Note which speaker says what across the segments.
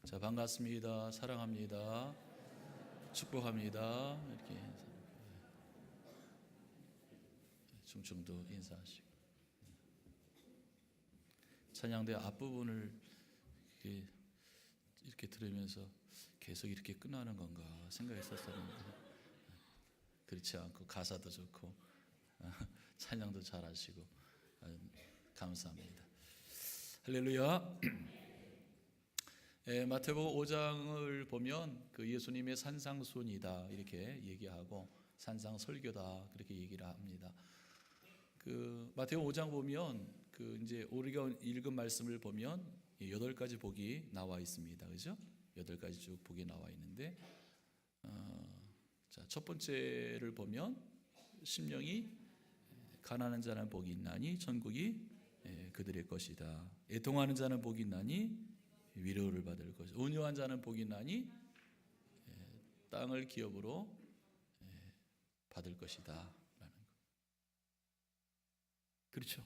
Speaker 1: 자, 반갑습니다. 사랑합니다. 축복합니다. 이렇게 충청도 인사하시고 찬양대 앞부분을 이렇게 들으면서 계속 이렇게 끝나는 건가 생각했었었는데 그렇지 않고 가사도 좋고 찬양도 잘하시고 감사합니다. 할렐루야. 마태복음 5장을 보면 그 예수님의 산상순이다 이렇게 얘기하고 산상설교다 그렇게 얘기를 합니다. 그 마태복음 5장 보면 그 이제 우리가 읽은 말씀을 보면 8가지 복이 나와 있습니다. 그죠? 8가지 쭉 복이 나와 있는데 자, 첫 번째를 보면 심령이 가난한 자는 복이 있나니 천국이 그들의 것이다. 애통하는 자는 복이 있나니 위로를 받을 것이다. 온유한 자는 복이 있나니 땅을 기업으로 받을 것이다 라는 거. 그렇죠?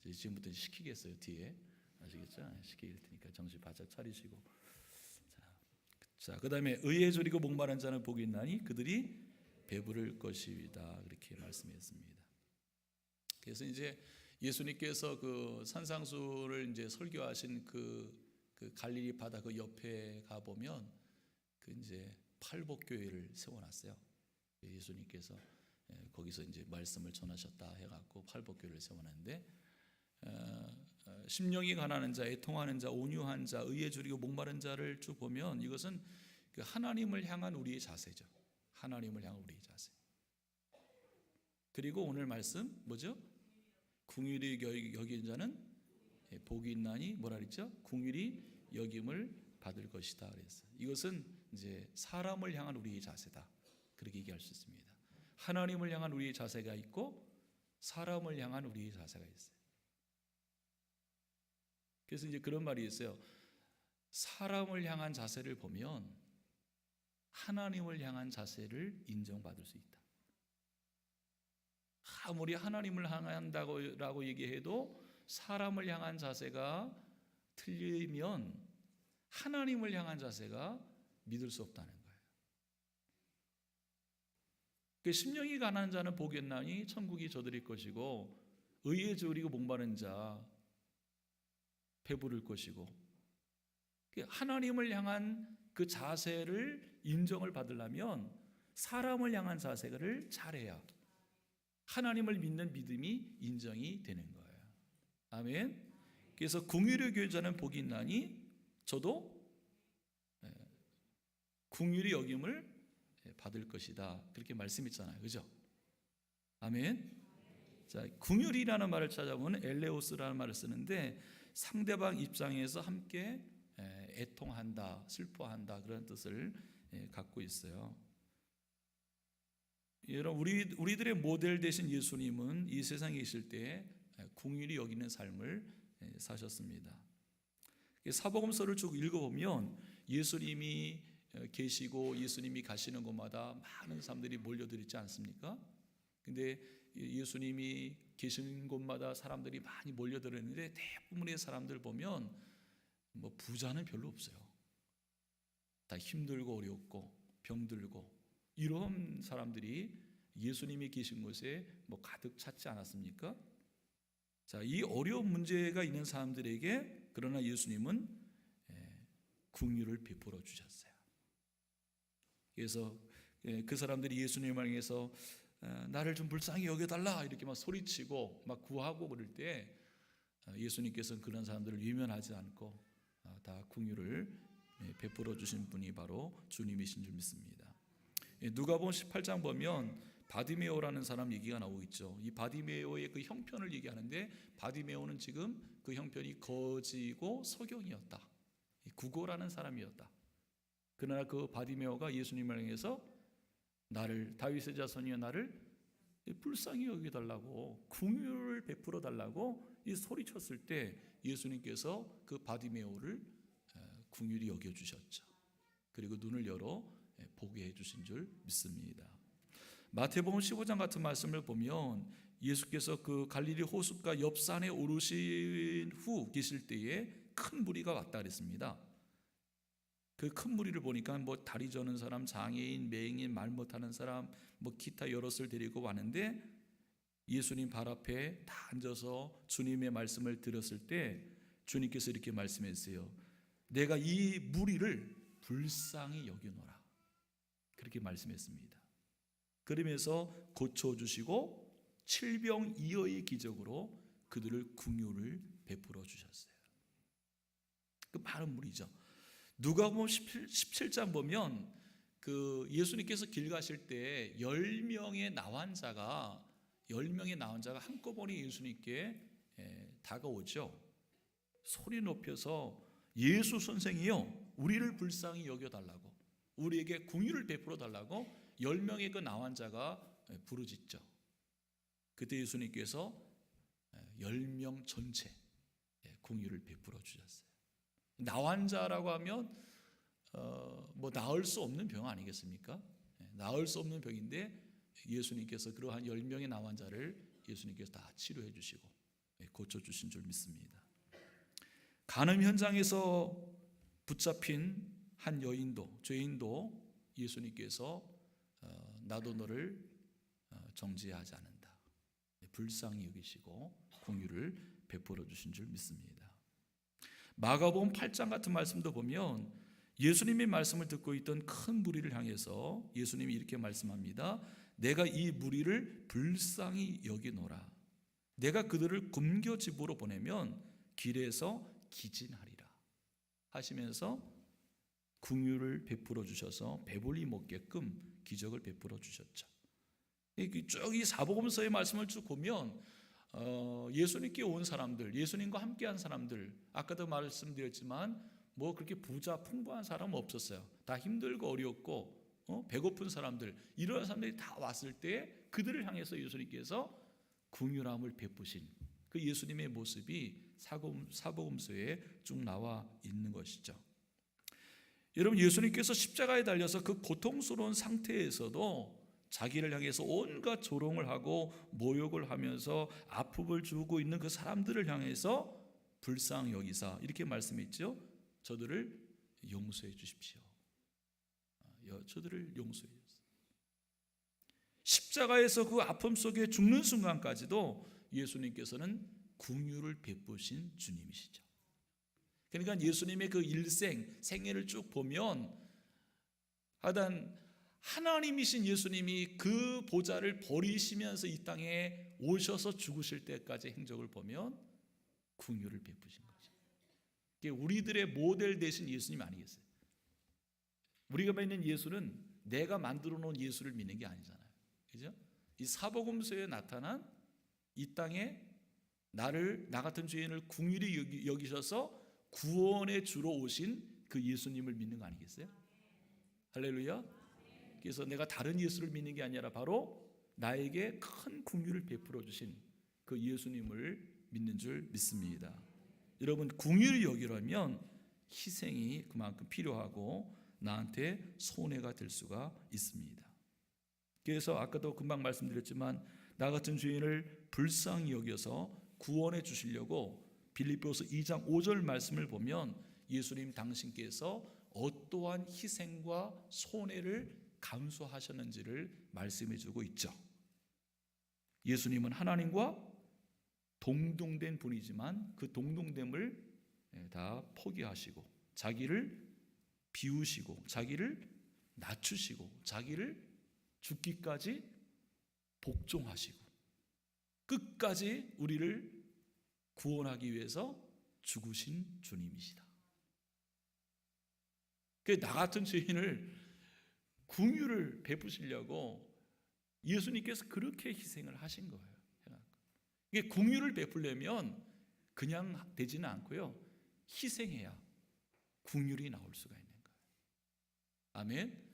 Speaker 1: 지금부터 시키겠어요. 뒤에 아시겠죠? 시킬 테니까 정신 바짝 차리시고. 자, 그다음에 의에 졸이고 목마른 자는 복이 있나니 그들이 배부를 것이다 그렇게 말씀했습니다. 그래서 이제 예수님께서 그 산상수를 이제 설교하신 그 갈릴리 바다 그 옆에 가 보면 그 이제 팔복교회를 세워놨어요. 예수님께서 거기서 이제 말씀을 전하셨다 해갖고 팔복교회를 세워놨는데 심령이 가난한 자, 애통하는 자, 온유한 자, 의에 줄이고 목마른 자를 쭉 보면 이것은 그 하나님을 향한 우리의 자세죠. 하나님을 향한 우리의 자세. 그리고 오늘 말씀 뭐죠? 궁휼히 여긴 자는 복이 있나니 뭐라 그랬죠? 궁휼히 여김을 받을 것이다 그랬어요. 이것은 이제 사람을 향한 우리의 자세다. 그렇게 얘기할 수 있습니다. 하나님을 향한 우리의 자세가 있고 사람을 향한 우리의 자세가 있어요. 그래서 이제 그런 말이 있어요. 사람을 향한 자세를 보면 하나님을 향한 자세를 인정받을 수 있다. 아무리 하나님을 향한다고 얘기해도 사람을 향한 자세가 틀리면 하나님을 향한 자세가 믿을 수 없다는 거예요. 그 심령이 가난한 자는 복이 있나니 천국이 저들의 것이고 의에 졸이고 목마른 자 배부를 것이고 하나님을 향한 그 자세를 인정을 받으려면 사람을 향한 자세를 잘해야 하나님을 믿는 믿음이 인정이 되는 거예요. 아멘. 그래서 궁휼히 교자는 복이 있나니 저도 궁휼히 여김을 받을 것이다. 그렇게 말씀했잖아요. 그죠? 아멘. 자, 궁휼이라는 말을 찾아보면 엘레오스라는 말을 쓰는데 상대방 입장에서 함께 애통한다, 슬퍼한다 그런 뜻을 갖고 있어요. 여러분 우리들의 모델 되신 예수님은 이 세상에 계실 때 궁휼히 여기는 삶을 사셨습니다. 사복음서를 쭉 읽어보면 예수님이 계시고 예수님이 가시는 곳마다 많은 사람들이 몰려들지 않습니까? 근데 예수님이 계신 곳마다 사람들이 많이 몰려들었는데 대부분의 사람들 보면 뭐 부자는 별로 없어요. 다 힘들고 어렵고 병들고 이런 사람들이 예수님이 계신 곳에 뭐 가득 찼지 않았습니까? 자, 이 어려운 문제가 있는 사람들에게 그러나 예수님은 궁휼을 베풀어 주셨어요. 그래서 그 사람들이 예수님을 향해서 나를 좀 불쌍히 여겨달라 이렇게 막 소리치고 막 구하고 그럴 때 예수님께서는 그런 사람들을 외면하지 않고 다 궁휼을 베풀어 주신 분이 바로 주님이신 줄 믿습니다. 누가복음 18장 보면 바디메오라는 사람 얘기가 나오고 있죠. 이 바디메오의 그 형편을 얘기하는데 바디메오는 지금 그 형편이 거지고 소경이었다. 구고라는 사람이었다. 그러나 그 바디메오가 예수님을 향해서 나를 다윗의 자손이여 나를 불쌍히 여기달라고 궁휼을 베풀어 달라고 이 소리쳤을 때 예수님께서 그 바디메오를 궁휼히 여겨주셨죠. 그리고 눈을 열어 보게 해주신 줄 믿습니다. 마태복음 15장 같은 말씀을 보면 예수께서 그 갈릴리 호숫가 옆산에 오르신 후 계실 때에 큰 무리가 왔다 그랬습니다. 그 큰 무리를 보니까 뭐 다리 저는 사람, 장애인, 맹인, 말 못하는 사람, 뭐 기타 여럿을 데리고 왔는데 예수님 발 앞에 다 앉아서 주님의 말씀을 들었을 때 주님께서 이렇게 말씀했어요. 내가 이 무리를 불쌍히 여기노라. 그렇게 말씀했습니다. 그러면서 고쳐주시고 칠병이어의 기적으로 그들을 긍휼을 베풀어 주셨어요. 그 많은 무리죠. 누가복음 17장 보면 그 예수님께서 길 가실 때 10명의 나환 자가 한꺼번에 예수님께 다가오죠. 소리 높여서 예수 선생이요, 우리를 불쌍히 여겨달라고, 우리에게 긍휼을 베풀어 달라고 10명의 그 나환 자가 부르짖죠. 그때 예수님께서 10명 전체 긍휼을 베풀어 주셨어요. 나환자라고 하면 뭐 나을 수 없는 병 아니겠습니까? 나을 수 없는 병인데 예수님께서 그러한 10명의 나환자를 예수님께서 다 치료해 주시고 고쳐주신 줄 믿습니다. 간음 현장에서 붙잡힌 한 죄인도 예수님께서 나도 너를 정죄하지 않는다, 불쌍히 여기시고 긍휼을 베풀어 주신 줄 믿습니다. 마가복음 8장 같은 말씀도 보면 예수님의 말씀을 듣고 있던 큰 무리를 향해서 예수님이 이렇게 말씀합니다. 내가 이 무리를 불쌍히 여기노라. 내가 그들을 굶겨 집으로 보내면 길에서 기진하리라 하시면서 긍휼을 베풀어 주셔서 배불리 먹게끔 기적을 베풀어 주셨죠. 쭉 이 사복음서의 말씀을 쭉 보면 예수님께 온 사람들, 예수님과 함께한 사람들, 아까도 말씀드렸지만 뭐 그렇게 부자 풍부한 사람은 없었어요. 다 힘들고 어렵고 배고픈 사람들, 이런 사람들이 다 왔을 때 그들을 향해서 예수님께서 긍휼함을 베푸신 그 예수님의 모습이 사복음서에 쭉 나와 있는 것이죠. 여러분, 예수님께서 십자가에 달려서 그 고통스러운 상태에서도 자기를 향해서 온갖 조롱을 하고 모욕을 하면서 아픔을 주고 있는 그 사람들을 향해서 불쌍히 여기사 이렇게 말씀했죠. 저들을 용서해 주십시오. 저들을 용서해 주십시오. 십자가에서 그 아픔 속에 죽는 순간까지도 예수님께서는 긍휼을 베푸신 주님이시죠. 그러니까 예수님의 그 생애를 쭉 보면 하나님이신 예수님이 그 보좌를 버리시면서 이 땅에 오셔서 죽으실 때까지 행적을 보면 긍휼을 베푸신 거죠. 이게 우리들의 모델 되신 예수님 아니겠어요? 우리가 믿는 예수는 내가 만들어 놓은 예수를 믿는 게 아니잖아요. 그죠? 이 사복음서에 나타난 이 땅에 나 같은 죄인을 긍휼히 여기셔서 구원의 주로 오신 그 예수님을 믿는 거 아니겠어요? 할렐루야. 그래서 내가 다른 예수를 믿는 게 아니라 바로 나에게 큰 긍휼을 베풀어 주신 그 예수님을 믿는 줄 믿습니다. 여러분, 긍휼히 여기려면 희생이 그만큼 필요하고 나한테 손해가 될 수가 있습니다. 그래서 아까도 금방 말씀드렸지만 나 같은 죄인을 불쌍히 여겨서 구원해 주시려고 빌립보서 2장 5절 말씀을 보면 예수님 당신께서 어떠한 희생과 손해를 감수하셨는지를 말씀해 주고 있죠. 예수님은 하나님과 동등된 분이지만 그 동등됨을 다 포기하시고 자기를 비우시고 자기를 낮추시고 자기를 죽기까지 복종하시고 끝까지 우리를 구원하기 위해서 죽으신 주님이시다. 나 같은 죄인을 긍휼을 베푸시려고 예수님께서 그렇게 희생을 하신 거예요. 이게 긍휼을 베풀려면 그냥 되지는 않고요. 희생해야 긍휼이 나올 수가 있는 거예요. 아멘.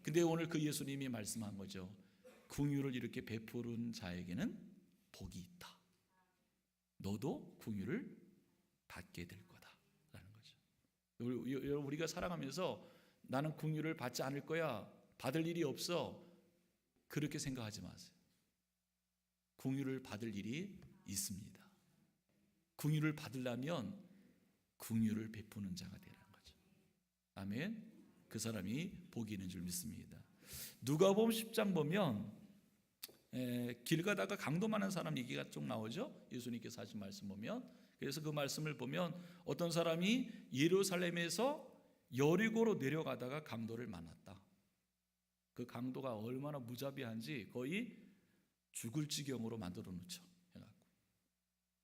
Speaker 1: 근데 오늘 그 예수님이 말씀한 거죠. 긍휼을 이렇게 베푸는 자에게는 복이 있다. 너도 긍휼을 받게 될 거다라는 거죠. 여러분, 우리가 살아가면서 나는 긍휼을 받지 않을 거야, 받을 일이 없어, 그렇게 생각하지 마세요. 긍휼을 받을 일이 있습니다. 긍휼을 받으려면 긍휼을 베푸는 자가 되라는 거죠. 아멘. 그 사람이 복이 있는 줄 믿습니다. 누가복음 10장 보면 길 가다가 강도 많은 사람 얘기가 좀 나오죠. 예수님께서 하신 말씀 보면, 그래서 그 말씀을 보면 어떤 사람이 예루살렘에서 여리고로 내려가다가 강도를 만났다. 그 강도가 얼마나 무자비한지 거의 죽을 지경으로 만들어 놓죠.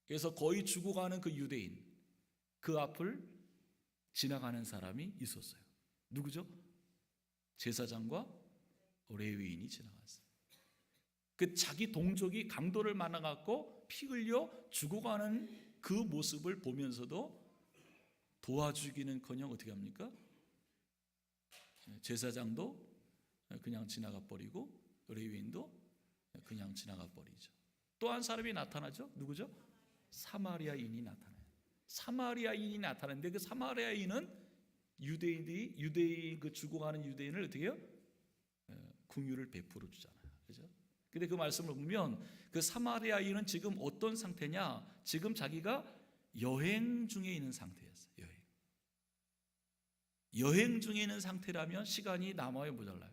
Speaker 1: 그래서 거의 죽어가는 그 유대인, 그 앞을 지나가는 사람이 있었어요. 누구죠? 제사장과 레위인이 지나갔어요. 그 자기 동족이 강도를 만나갖고 피 흘려 죽어가는 그 모습을 보면서도 도와주기는커녕 어떻게 합니까? 제사장도 그냥 지나가 버리고 레위인도 그냥 지나가 버리죠. 또 한 사람이 나타나죠. 누구죠? 사마리아인이 나타나요. 사마리아인이 나타나는데 그 사마리아인은 유대인 그 죽어가는 유대인을 어떻게 해요? 긍휼을 베풀어 주잖아요. 그죠? 근데 그 말씀을 보면 그 사마리아인은 지금 어떤 상태냐? 지금 자기가 여행 중에 있는 상태였어요. 여행 중에 있는 상태라면 시간이 남아요, 모자라요?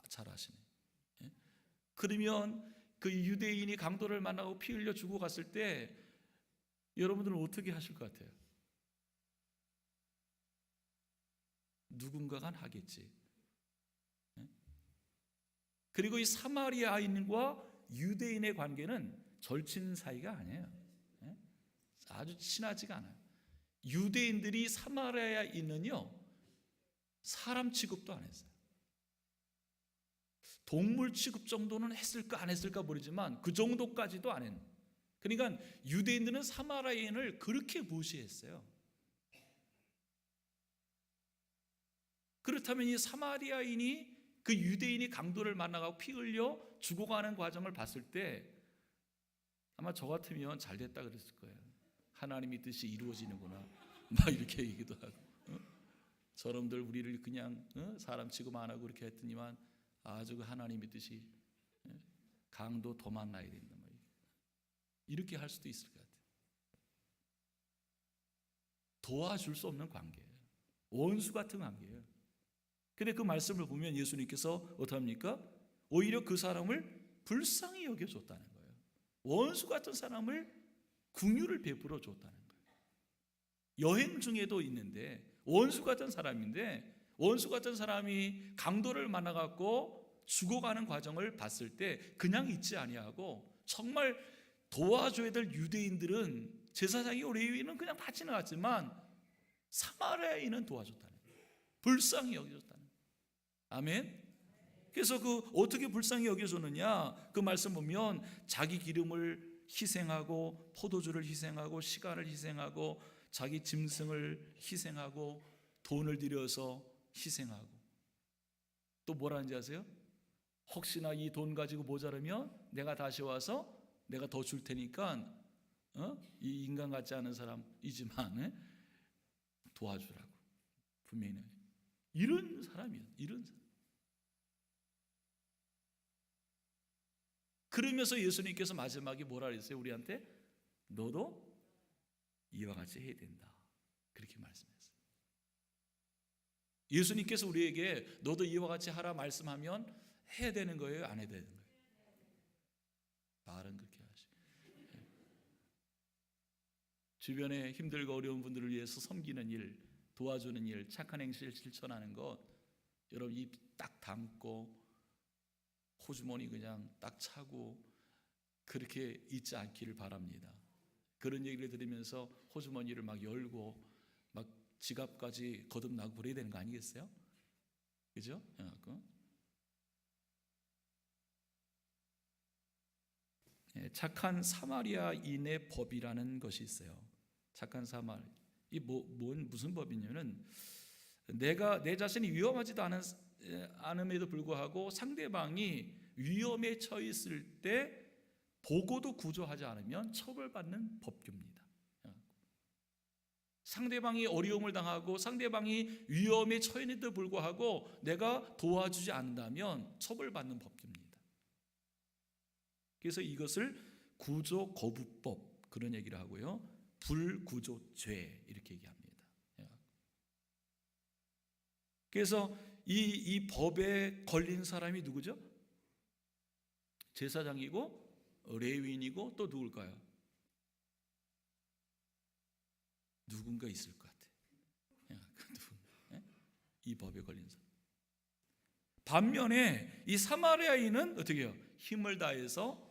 Speaker 1: 잘 아시네. 예? 그러면 그 유대인이 강도를 만나고 피 흘려 죽어갔을 때 여러분들은 어떻게 하실 것 같아요? 누군가가 하겠지. 예? 그리고 이 사마리아인과 유대인의 관계는 절친 사이가 아니에요. 예? 아주 친하지가 않아요. 유대인들이 사마리아인은요 사람 취급도 안 했어요. 동물 취급 정도는 했을까 안 했을까 모르지만 그 정도까지도 안 했는. 그러니까 유대인들은 사마리아인을 그렇게 무시했어요. 그렇다면 이 사마리아인이 그 유대인이 강도를 만나고 피 흘려 죽어가는 과정을 봤을 때 아마 저 같으면 잘 됐다 그랬을 거예요. 하나님의 뜻이 이루어지는구나 막 이렇게 얘기도 하고, 저놈들 우리를 그냥 사람 취급 안 하고 그렇게 했더니만 아주 그 하나님의 뜻이 강도 더 만나야 된다 이렇게 할 수도 있을 것 같아요. 도와줄 수 없는 관계예요. 원수 같은 관계예요. 근데 그 말씀을 보면 예수님께서 어떡합니까? 오히려 그 사람을 불쌍히 여겨줬다는 거예요. 원수 같은 사람을 긍휼을 베풀어 줬다는 거예요. 여행 중에도 있는데 원수 같은 사람인데 원수 같은 사람이 강도를 만나갖고 죽어가는 과정을 봤을 때 그냥 있지 아니하고 정말 도와줘야 될 유대인들은 제사장이고 레위인은 그냥 다 지나갔지만 사마리아인은 도와줬다는 거예요. 불쌍히 여겨줬다는 거예요. 아멘. 그래서 그 어떻게 불쌍히 여겨줬느냐? 그 말씀 보면 자기 기름을 희생하고 포도주를 희생하고 시간을 희생하고 자기 짐승을 희생하고 돈을 들여서 희생하고 또 뭐라는지 아세요? 혹시나 이 돈 가지고 모자르면 내가 다시 와서 내가 더 줄 테니까 이 인간 같지 않은 사람이지만 도와주라고 분명히 이런 사람이에요. 이런 사람. 그러면서 예수님께서 마지막에 뭐라 그랬어요? 우리한테 너도 이와 같이 해야 된다 그렇게 말씀했어요. 예수님께서 우리에게 너도 이와 같이 하라 말씀하면 해야 되는 거예요? 안 해야 되는 거예요? 말은 그렇게 하시고 주변에 힘들고 어려운 분들을 위해서 섬기는 일, 도와주는 일, 착한 행실을 실천하는 것 여러분 입 딱 담고 호주머니 그냥 딱 차고 그렇게 있지 않기를 바랍니다. 그런 얘기를 들으면서 호주머니를 막 열고 막 지갑까지 거듭나고 그래야 되는 거 아니겠어요? 그죠? 착한 사마리아인의 법이라는 것이 있어요. 착한 사마리. 이 무슨 법이냐면은 내가 내 자신이 위험하지도 않음에도 불구하고 상대방이 위험에 처해 있을 때 보고도 구조하지 않으면 처벌받는 법규입니다. 상대방이 어려움을 당하고 상대방이 위험에 처해 있는데도 불구하고 내가 도와주지 않는다면 처벌받는 법규입니다. 그래서 이것을 구조 거부법 그런 얘기를 하고요. 불구조죄 이렇게 얘기합니다. 그래서 이 법에 걸린 사람이 누구죠? 제사장이고 레위인이고 또 누굴까요? 누군가 있을 것 같아요. 이 법에 걸린 사람. 반면에 이 사마리아인은 어떻게 해요? 힘을 다해서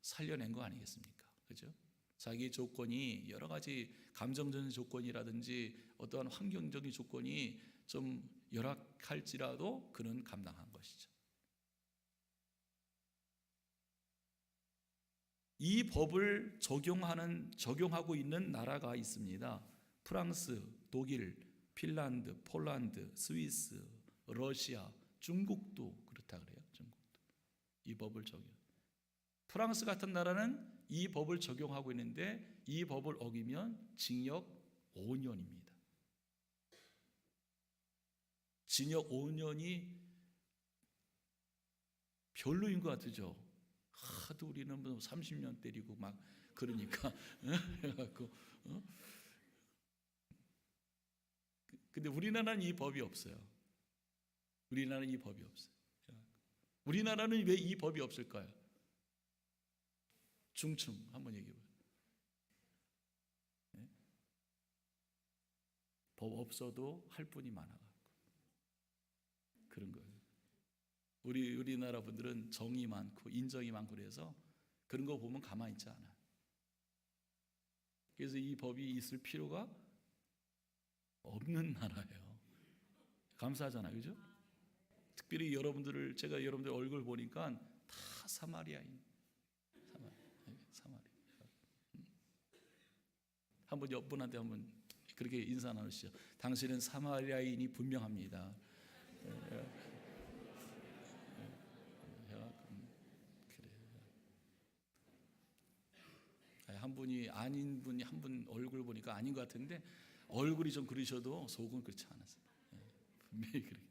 Speaker 1: 살려낸 거 아니겠습니까? 그죠? 자기 조건이 여러 가지 감정적인 조건이라든지 어떠한 환경적인 조건이 좀 열악할지라도 그는 감당한 것이죠. 이 법을 적용하고 있는 나라가 있습니다. 프랑스, 독일, 핀란드, 폴란드, 스위스, 러시아, 중국도 그렇다 그래요. 중국도 이 법을 적용. 프랑스 같은 나라는 이 법을 적용하고 있는데 이 법을 어기면 징역 5년입니다. 징역 5년이 별로인 것 같으죠. 하도 우리는 뭐 30년 때리고 막 그러니까 해갖고 근데 우리나라는 이 법이 없어요. 우리나라는 이 법이 없어요. 우리나라는 왜 이 법이 없을까요? 중층 한번 얘기해봐요. 네? 법 없어도 할 분이 많아갖고 그런 거예요. 우리나라 분들은 정이 많고 인정이 많고 그래서 그런 거 보면 가만히 있지 않아요. 그래서 이 법이 있을 필요가 없는 나라예요. 감사하잖아요, 그죠? 특별히 제가 여러분들 얼굴 보니까 다 사마리아인. 한번 옆분한테 한번 그렇게 인사 나누시죠. 당신은 사마리아인이 분명합니다. 한 분이 아닌 분이 한 분 얼굴 보니까 아닌 것 같은데 얼굴이 좀 그러셔도 속은 그렇지 않았어요. 분명히 그렇게.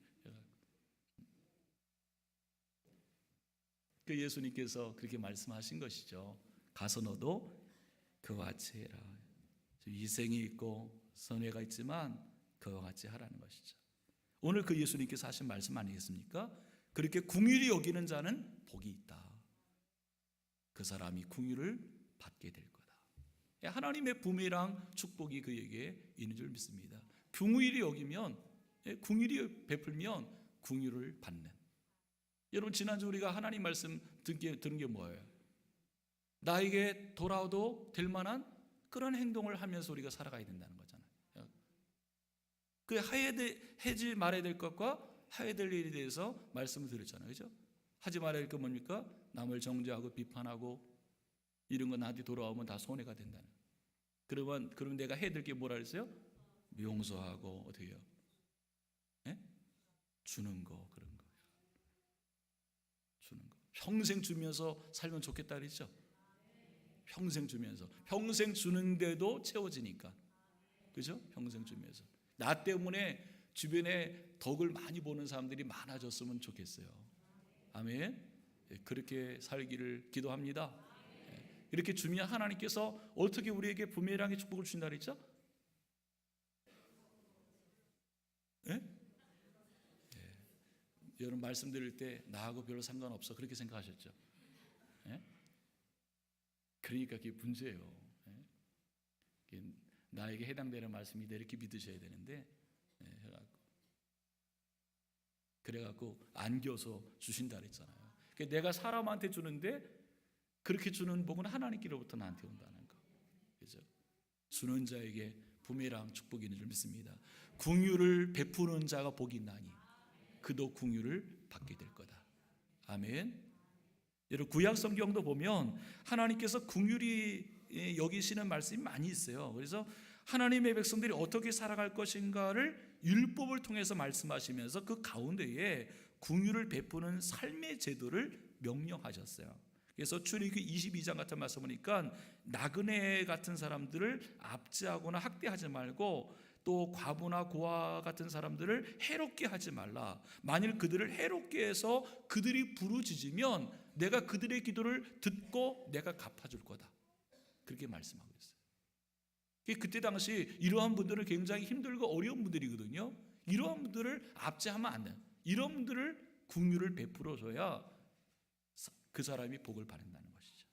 Speaker 1: 그 예수님께서 그렇게 말씀하신 것이죠. 가서 너도 그와 같이 해라. 위생이 있고 선회가 있지만 그와 같이 하라는 것이죠. 오늘 그 예수님께서 하신 말씀 아니겠습니까? 그렇게 궁휼히 여기는 자는 복이 있다. 그 사람이 궁휼을 받게 될 거다. 하나님의 부메랑 축복이 그에게 있는 줄 믿습니다. 궁휼히 여기면, 궁휼히 베풀면 궁휼을 받는. 여러분 지난주 우리가 하나님 말씀 들은 게 뭐예요? 나에게 돌아와도 될 만한 그런 행동을 하면서 우리가 살아가야 된다는 거잖아요. 그 하지 말아야 될 것과 해야 될 일에 대해서 말씀을 드렸잖아요. 그죠? 하지 말아야 될 건 뭡니까? 남을 정죄하고 비판하고 이런 거 나한테 돌아오면 다 손해가 된다는. 그러면 내가 해야 될 게 뭐라 그랬어요? 용서하고 어떻게 해요? 주는 거 그런 거. 주는 거. 평생 주면서 살면 좋겠다 그랬죠? 평생 주면서. 평생 주는데도 채워지니까. 그죠? 평생 주면서. 나 때문에 주변에 덕을 많이 보는 사람들이 많아졌으면 좋겠어요. 아멘. 그렇게 살기를 기도합니다. 이렇게 주면 하나님께서 어떻게 우리에게 부메랑의 축복을 주신다 그랬죠? 여러분 말씀 드릴 때 나하고 별로 상관없어 그렇게 생각하셨죠? 그러니까 그게 문제예요. 나에게 해당되는 말씀이다 이렇게 믿으셔야 되는데 그래갖고 안겨서 주신다 그랬잖아요. 내가 사람한테 주는데 그렇게 주는 복은 하나님께로부터 나한테 온다는 거. 그죠? 주는 자에게 부메랑 축복이 있는 줄 믿습니다. 궁휼을 베푸는 자가 복이 있나니 그도 궁휼을 받게 될 거다. 아멘. 여러분 구약 성경도 보면 하나님께서 궁휼히 여기시는 말씀이 많이 있어요. 그래서 하나님의 백성들이 어떻게 살아갈 것인가를 율법을 통해서 말씀하시면서 그 가운데에 궁휼을 베푸는 삶의 제도를 명령하셨어요. 그래서 출애굽기 22장 같은 말씀 보니까 나그네 같은 사람들을 압제하거나 학대하지 말고 또 과부나 고아 같은 사람들을 해롭게 하지 말라. 만일 그들을 해롭게 해서 그들이 부르짖으면 내가 그들의 기도를 듣고 내가 갚아줄 거다. 그렇게 말씀하고 있어요. 그때 당시 이러한 분들은 굉장히 힘들고 어려운 분들이거든요. 이러한 분들을 압제하면 안 돼요. 이런 분들을 긍휼을 베풀어줘야 그 사람이 복을 받는다는 것이죠.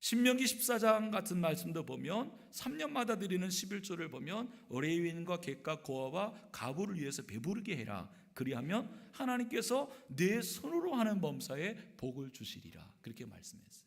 Speaker 1: 신명기 14장 같은 말씀도 보면 3년마다 드리는 11조를 보면 레위인과 객과 고아와 가부를 위해서 배부르게 해라. 그리하면 하나님께서 내 손으로 하는 범사에 복을 주시리라. 그렇게 말씀했어요.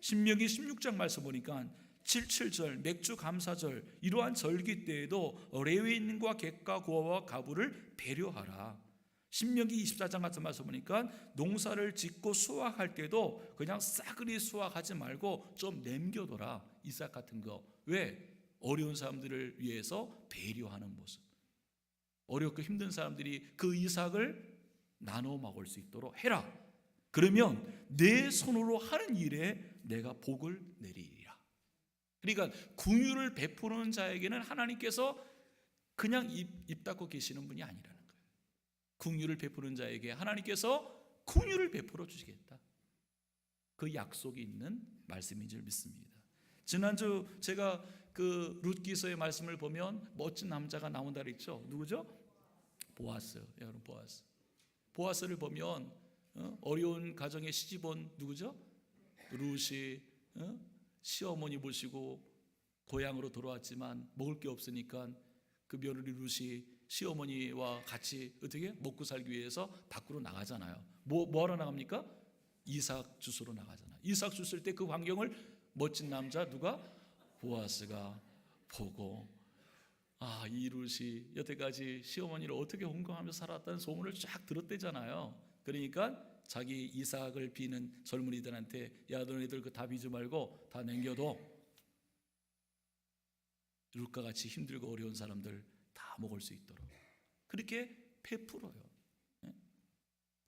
Speaker 1: 신명기 16장 말씀 보니까 7.7절 맥주 감사절 이러한 절기 때에도 레위인과 객과 고아와 가부를 배려하라. 신명기 24장 같은 말씀 보니까 농사를 짓고 수확할 때도 그냥 싸그리 수확하지 말고 좀 남겨둬라. 이삭 같은 거. 왜? 어려운 사람들을 위해서 배려하는 모습. 어렵고 힘든 사람들이 그 이삭을 나눠 먹을 수 있도록 해라. 그러면 내 손으로 하는 일에 내가 복을 내리리라. 그러니까 긍휼을 베푸는 자에게는 하나님께서 그냥 입 닫고 계시는 분이 아니라는 거예요. 긍휼을 베푸는 자에게 하나님께서 긍휼을 베풀어 주시겠다. 그 약속이 있는 말씀인 줄 믿습니다. 지난주 제가 그 룻기서의 말씀을 보면 멋진 남자가 나온다 그랬죠. 누구죠? 보아스. 여러분 보아스. 보아스를 보면 어려운 가정에 시집 온 누구죠? 룻이 시어머니 모시고 고향으로 돌아왔지만 먹을 게 없으니까 그 며느리 룻이 시어머니와 같이 어떻게 먹고 살기 위해서 밖으로 나가잖아요. 뭐하러 나갑니까? 이삭 주스로 나가잖아요. 이삭 주스일 때 그 광경을 멋진 남자 누가? 보아스가 보고 이 룻이 여태까지 시어머니를 어떻게 홍콩하며 살았다는 소문을 쫙 들었대잖아요. 그러니까 자기 이삭을 비는 젊은이들한테 야 너네들 그 다 비지 말고 다 남겨둬. 룻과 같이 힘들고 어려운 사람들 다 먹을 수 있도록 그렇게 베풀어요.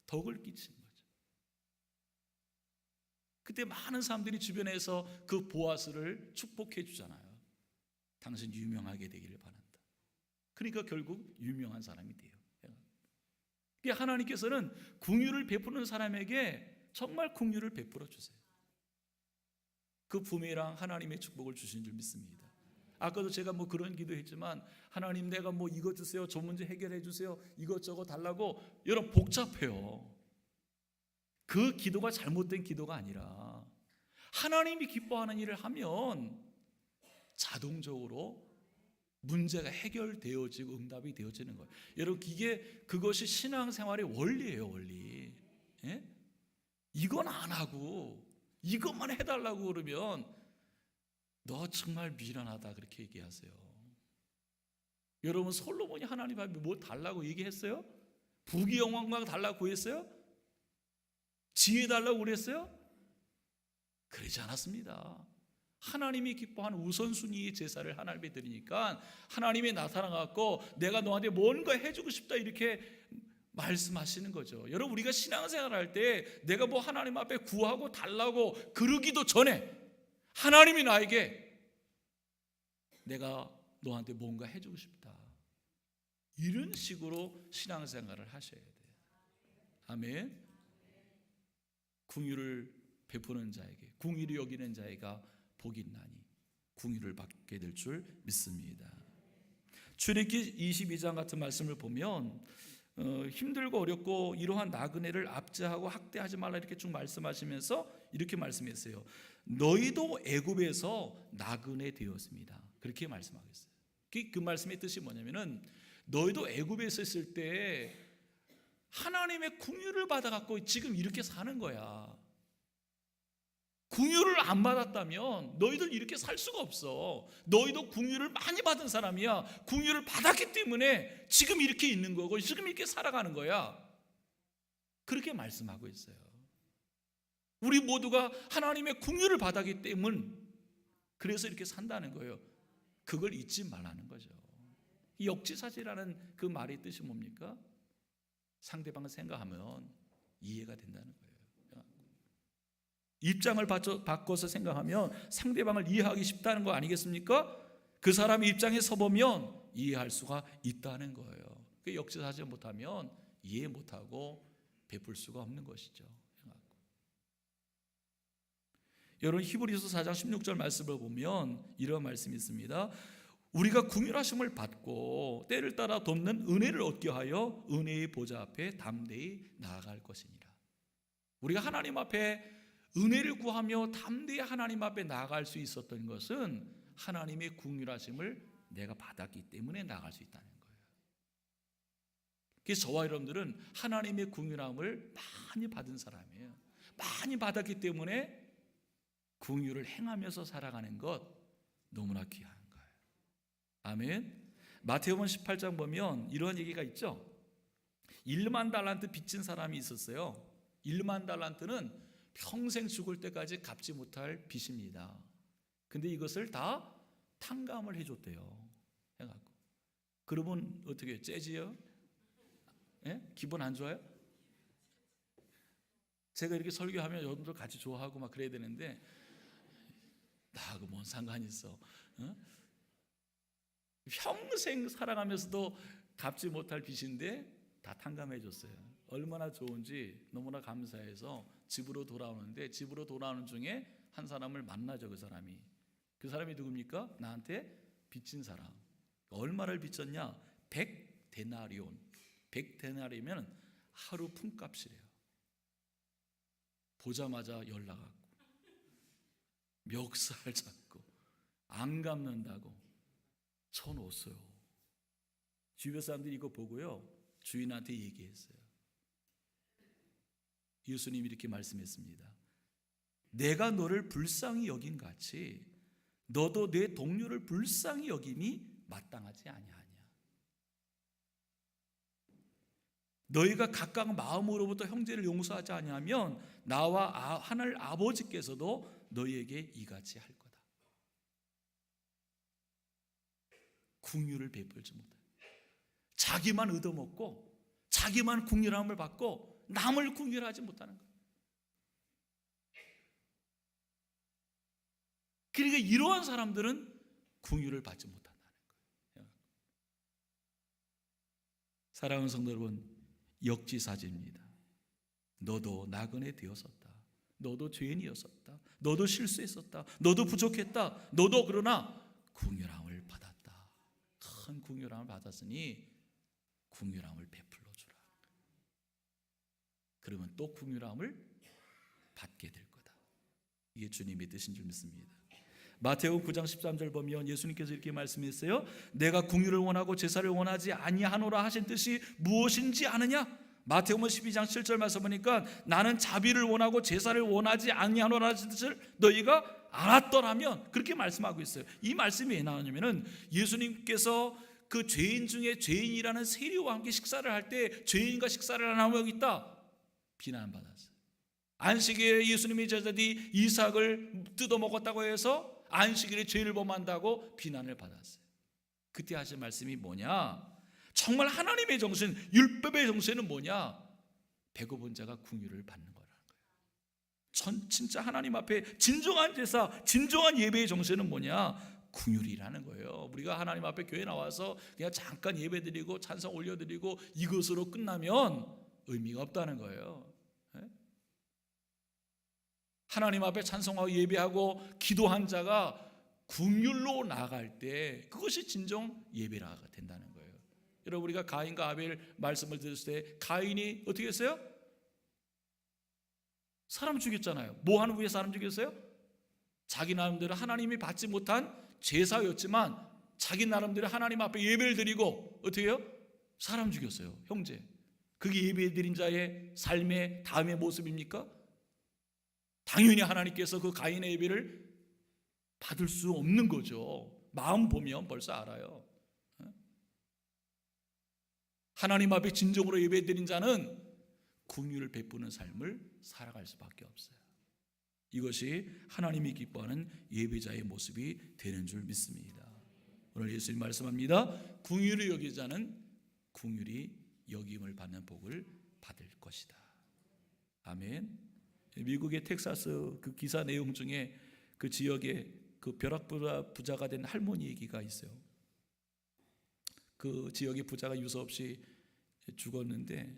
Speaker 1: 덕을 끼친 거죠. 그때 많은 사람들이 주변에서 그 보아스를 축복해 주잖아요. 당신 유명하게 되기를 바란다. 그러니까 결국 유명한 사람이 돼요. 하나님께서는 긍휼을 베푸는 사람에게 정말 긍휼을 베풀어 주세요. 그 부메랑 하나님의 축복을 주신 줄 믿습니다. 아까도 제가 그런 기도했지만 하나님 내가 이거 주세요, 저 문제 해결해 주세요, 이것저것 달라고 여러분 복잡해요. 그 기도가 잘못된 기도가 아니라 하나님이 기뻐하는 일을 하면 자동적으로 문제가 해결되어지고 응답이 되어지는 거예요. 여러분 그것이 신앙생활의 원리예요. 원리. 예? 이건 안 하고 이것만 해달라고 그러면 너 정말 미련하다 그렇게 얘기하세요. 여러분 솔로몬이 하나님 앞에 뭐 달라고 얘기했어요? 부귀 영광 달라고 구했어요? 지혜 달라고 그랬어요? 그러지 않았습니다. 하나님이 기뻐하는 우선순위의 제사를 하나님께 드리니까 하나님이 나타나갖고 내가 너한테 뭔가 해주고 싶다 이렇게 말씀하시는 거죠. 여러분 우리가 신앙생활 할 때 내가 하나님 앞에 구하고 달라고 그러기도 전에 하나님이 나에게 내가 너한테 뭔가 해주고 싶다 이런 식으로 신앙생활을 하셔야 돼요. 아멘. 긍휼을 베푸는 자에게 긍휼히 여기는 자애가 복이 있나니 긍휼을 받게 될 줄 믿습니다. 출애굽기 22장 같은 말씀을 보면 힘들고 어렵고 이러한 나그네를 압제하고 학대하지 말라 이렇게 쭉 말씀하시면서 이렇게 말씀했어요. 너희도 애굽에서 나그네 되었습니다. 그렇게 말씀하겠어요. 그 말씀의 뜻이 뭐냐면은 너희도 애굽에 있을 때 하나님의 긍휼을 받아갖고 지금 이렇게 사는 거야. 긍휼을 안 받았다면 너희들 이렇게 살 수가 없어. 너희도 긍휼을 많이 받은 사람이야. 긍휼을 받았기 때문에 지금 이렇게 있는 거고 지금 이렇게 살아가는 거야. 그렇게 말씀하고 있어요. 우리 모두가 하나님의 긍휼을 받았기 때문 그래서 이렇게 산다는 거예요. 그걸 잊지 말라는 거죠. 이 역지사지라는 그 말의 뜻이 뭡니까? 상대방을 생각하면 이해가 된다는 거예요. 입장을 바꿔서 생각하면 상대방을 이해하기 쉽다는 거 아니겠습니까? 그 사람의 입장에 서보면 이해할 수가 있다는 거예요. 그 역지사지 못하면 이해 못하고 베풀 수가 없는 것이죠. 여러분 히브리서 4장 16절 말씀을 보면 이런 말씀이 있습니다. 우리가 긍휼하심을 받고 때를 따라 돕는 은혜를 얻게 하여 은혜의 보좌 앞에 담대히 나아갈 것이니라. 우리가 하나님 앞에 은혜를 구하며 담대히 하나님 앞에 나아갈 수 있었던 것은 하나님의 긍휼하심을 내가 받았기 때문에 나아갈 수 있다는 거예요. 그래서 저와 여러분들은 하나님의 긍휼함을 많이 받은 사람이에요. 많이 받았기 때문에 긍휼을 행하면서 살아가는 것 너무나 귀한 거예요. 아멘. 마태복음 18장 보면 이런 얘기가 있죠. 1만 달란트 빚진 사람이 있었어요. 1만 달란트는 평생 죽을 때까지 갚지 못할 빚입니다. 근데 이것을 다 탕감을 해줬대요. 해갖고 그러면 어떻게 해요? 째지요? 예? 기분 안 좋아요? 제가 이렇게 설교하면 여러분들 같이 좋아하고 막 그래야 되는데 나하고 뭔 상관이 있어? 어? 평생 살아가면서도 갚지 못할 빚인데 다 탕감해 줬어요. 얼마나 좋은지 너무나 감사해서 집으로 돌아오는데 집으로 돌아오는 중에 한 사람을 만나죠. 그 사람이 누굽니까? 나한테 빚진 사람. 얼마를 빚졌냐? 100데나리온. 100데나리면 하루 품값이래요. 보자마자 연락하고 멱살 잡고 안 갚는다고 쳐놓았어요. 주변 사람들이 이거 보고요 주인한테 얘기했어요. 예수님이 이렇게 말씀했습니다. 내가 너를 불쌍히 여긴 같이 너도 내 동료를 불쌍히 여김이 마땅하지 아니하냐. 너희가 각각 마음으로부터 형제를 용서하지 아니하면 나와 하늘 아버지께서도 너희에게 이같이 할 거다. 긍휼을 베풀지 못해. 자기만 얻어먹고 자기만 긍휼함을 받고 남을 긍휼하지 못하는 거예요. 그러니까 이러한 사람들은 긍휼을 받지 못한다는 거예요. 사랑하는 성도 여러분, 역지사지입니다. 너도 나그네 되었었다. 너도 죄인이었었다. 너도 실수했었다. 너도 부족했다. 너도 그러나 긍휼함을 받았다. 큰 긍휼함을 받았으니 긍휼함을 베풀어 주라. 그러면 또 긍휼함을 받게 될 거다. 이게 주님의 뜻인 줄 믿습니다. 마태복음 9장 13절 보면 예수님께서 이렇게 말씀했어요. 내가 긍휼을 원하고 제사를 원하지 아니하노라 하신 뜻이 무엇인지 아느냐? 마태복음 12장 7절 말씀 보니까 나는 자비를 원하고 제사를 원하지 아니하노라 하신 뜻을 너희가 알았더라면 그렇게 말씀하고 있어요. 이 말씀이 왜 나오냐면은 예수님께서 그 죄인 중에 죄인이라는 세리와 함께 식사를 할 때 죄인과 식사를 안 하고 여기 있다 비난받았어요. 안식일에 예수님의 제자들이 이삭을 뜯어먹었다고 해서 안식일에 죄를 범한다고 비난을 받았어요. 그때 하신 말씀이 뭐냐? 정말 하나님의 정신, 율법의 정신은 뭐냐? 배고픈 자가 긍휼을 받는 거라는 거예요. 진짜 하나님 앞에 진정한 제사, 진정한 예배의 정신은 뭐냐? 긍휼이라는 거예요. 우리가 하나님 앞에 교회 나와서 그냥 잠깐 예배드리고 찬송 올려드리고 이것으로 끝나면 의미가 없다는 거예요. 하나님 앞에 찬송하고 예배하고 기도한 자가 긍휼로 나아갈 때 그것이 진정 예배가 된다는 거예요. 여러분 우리가 가인과 아벨 말씀을 들었을 때 가인이 어떻게 했어요? 사람 죽였잖아요. 뭐 하는 후에 사람 죽였어요? 자기 나름대로 하나님이 받지 못한 제사였지만 자기 나름대로 하나님 앞에 예배를 드리고 어떻게 해요? 사람 죽였어요. 형제. 그게 예배 드린 자의 삶의 다음의 모습입니까? 당연히 하나님께서 그 가인의 예배를 받을 수 없는 거죠. 마음 보면 벌써 알아요. 하나님 앞에 진정으로 예배드린 자는 긍휼을 베푸는 삶을 살아갈 수밖에 없어요. 이것이 하나님이 기뻐하는 예배자의 모습이 되는 줄 믿습니다. 오늘 예수님 말씀합니다. 긍휼히 여기는 자는 긍휼히 여김을 받는 복을 받을 것이다. 아멘. 미국의 텍사스 그 기사 내용 중에 그 지역에 그 벼락 부자가 된 할머니 얘기가 있어요. 그 지역의 부자가 유서 없이 죽었는데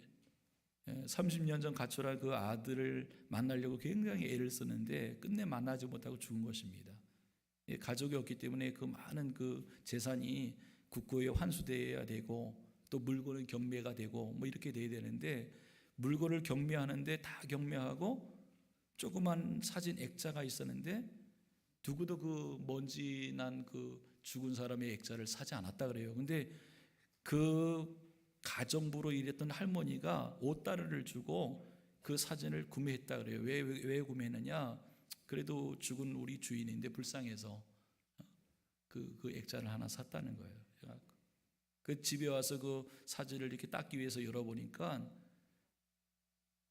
Speaker 1: 30년 전 가출한 그 아들을 만나려고 굉장히 애를 썼는데 끝내 만나지 못하고 죽은 것입니다. 가족이 없기 때문에 그 많은 그 재산이 국고에 환수돼야 되고 또 물건은 경매가 되고 뭐 이렇게 돼야 되는데 물건을 경매하는데 다 경매하고 조그만 사진 액자가 있었는데 누구도 그 먼지 난 그 죽은 사람의 액자를 사지 않았다 그래요. 근데 그 가정부로 일했던 할머니가 5달러를 주고 그 사진을 구매했다 그래요. 왜 구매했느냐? 그래도 죽은 우리 주인인데 불쌍해서 그 액자를 하나 샀다는 거예요. 그 집에 와서 그 사진을 이렇게 닦기 위해서 열어보니까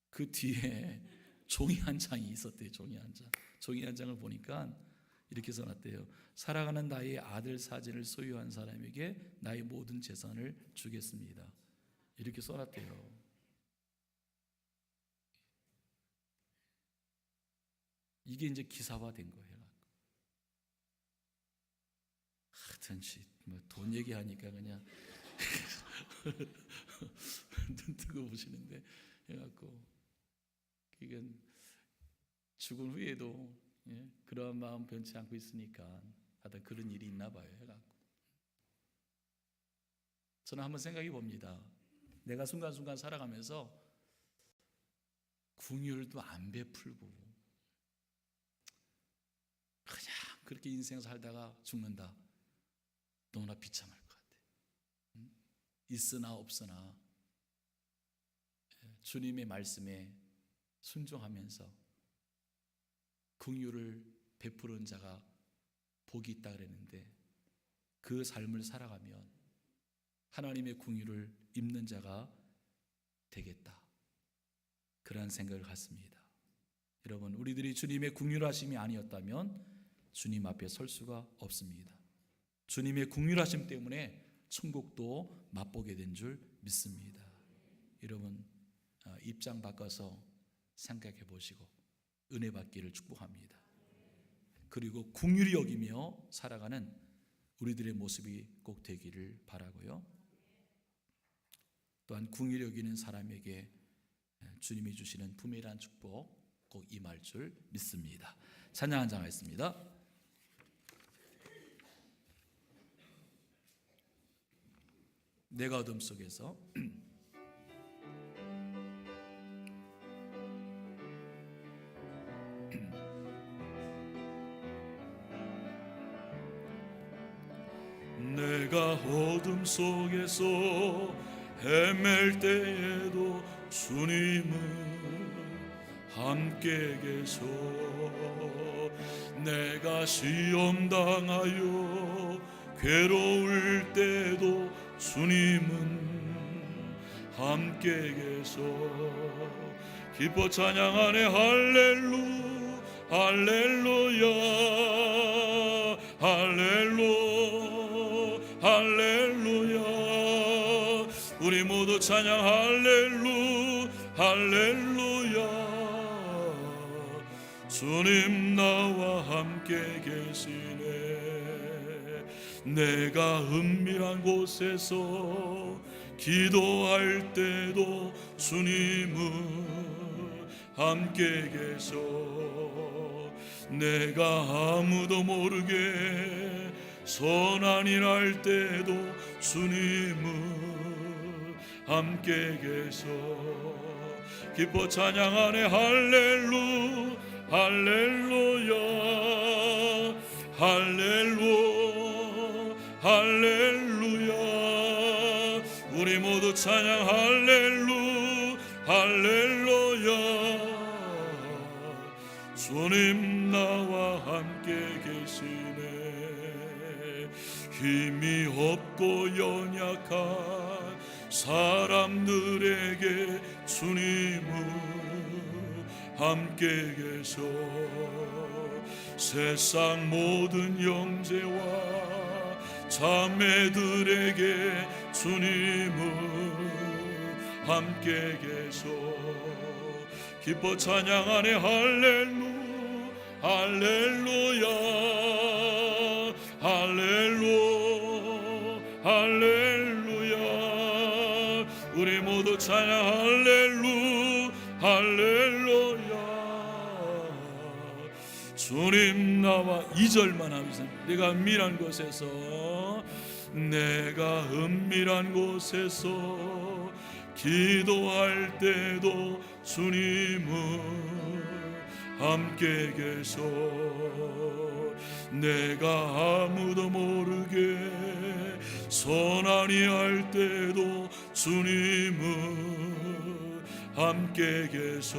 Speaker 1: 그 뒤에 종이 한 장이 있었대요. 종이 한 장을 보니까 이렇게 써놨대요. 살아가는 나의 아들 사진을 소유한 사람에게 나의 모든 재산을 주겠습니다. 이렇게 써놨대요. 이게 이제 기사화된 거예요. 하여튼 돈 얘기하니까 그냥 눈 뜨고 보시는데 해갖고 이건 죽은 후에도 그러한 마음 변치 않고 있으니까 하여튼 그런 일이 있나 봐요. 해갖고 저는 한번 생각해 봅니다. 내가 순간순간 살아가면서 궁율도 안 베풀고 그냥 그렇게 인생 살다가 죽는다. 너무나 비참할 것 같아. 있으나 없으나 주님의 말씀에 순종하면서 긍휼을 베푸는 자가 복이 있다 그랬는데 그 삶을 살아가면 하나님의 긍휼을 입는 자가 되겠다. 그런 생각을 갖습니다. 여러분, 우리들이 주님의 긍휼하심이 아니었다면 주님 앞에 설 수가 없습니다. 주님의 긍휼하심 때문에 천국도 맛보게 된 줄 믿습니다. 여러분, 입장 바꿔서 생각해 보시고 은혜 받기를 축복합니다. 그리고 긍휼히 여기며 살아가는 우리들의 모습이 꼭 되기를 바라고요. 또한 긍휼히 여기는 사람에게 주님이 주시는 부메란 축복 꼭 임할 줄 믿습니다. 찬양 한 장 하겠습니다. 내가 어둠 속에서 내가 어둠 속에서 헤맬 때에도 주님은 함께 계셔. 내가 시험 당하여 괴로울 때도 주님은 함께 계셔. 기뻐 찬양하네 할렐루야 할렐루야. 우리 모두 찬양 할렐루야. 주님 나와 함께 계시네. 내가 은밀한 곳에서 기도할 때도 주님은 함께 계셔. 내가 아무도 모르게 선한 일 할 때도 주님은 함께 계셔. 기뻐 찬양하네 할렐루야 우리 모두 찬양 할렐루야. 주님 나와 함께 계시네. 힘이 없고 연약한 사람들에게 주님은 함께 계셔. 세상 모든 형제와 자매들에게 주님은 함께 계셔. 기뻐 찬양하네 할렐루야. 우리 모두 찬양 할렐루야. 주님 나와 2절만 하면서 내가 은밀한 곳에서 내가 은밀한 곳에서 기도할 때도 주님은 함께 계셔. 내가 아무도 모르게 선한이 할 때도 주님은 함께 계셔.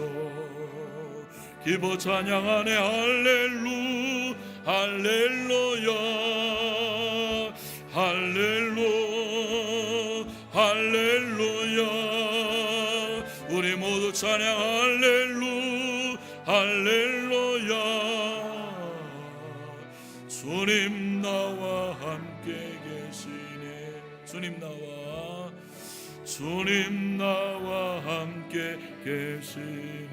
Speaker 1: 기뻐 찬양하네. 할렐루야 할렐루야 할렐루야. 우리 모두 찬양. 할렐루야. 주님 나와 함께 계시네. 주님 나와 함께 계시네.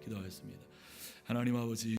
Speaker 1: 기도하겠습니다. 하나님 아버지,